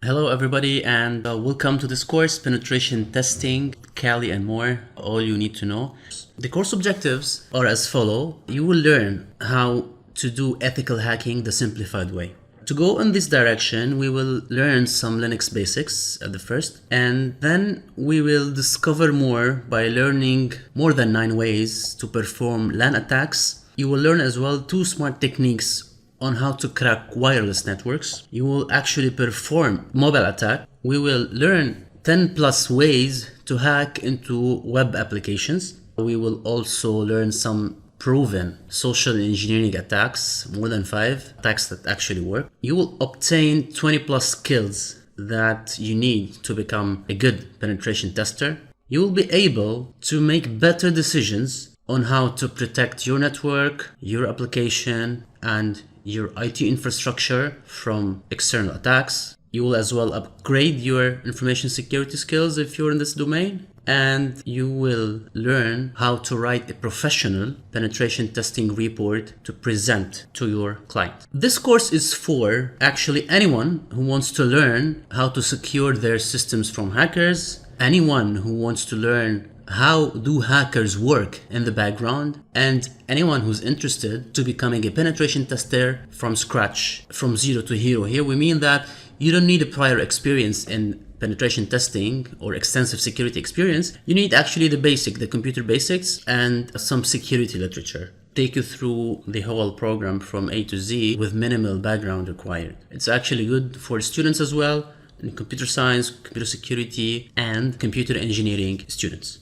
Hello everybody and welcome to this course, Penetration Testing, Kali and more, all you need to know. The course objectives are as follow. You will learn how to do ethical hacking the simplified way. To go in this direction, we will learn some Linux basics at the first, and then we will discover more by learning more than 9 ways to perform LAN attacks. You will learn as well 2 smart techniques on how to crack wireless networks. You will actually perform mobile attack. We will learn 10 plus ways to hack into web applications. We will also learn some proven social engineering attacks, more than 5 attacks that actually work. You will obtain 20 plus skills that you need to become a good penetration tester. You will be able to make better decisions on how to protect your network, your application, and your IT infrastructure from external attacks. You will as well upgrade your information security skills if you're in this domain. And you will learn how to write a professional penetration testing report to present to your client. This course is for actually anyone who wants to learn how to secure their systems from hackers, anyone who wants to learn how do hackers work in the background, and anyone who's interested to becoming a penetration tester from scratch, from zero to hero. Here we mean that you don't need a prior experience in penetration testing or extensive security experience. You need actually the computer basics and some security literature. Take you through the whole program from A to Z with minimal background required. It's actually good for students as well, in computer science, computer security, and computer engineering students.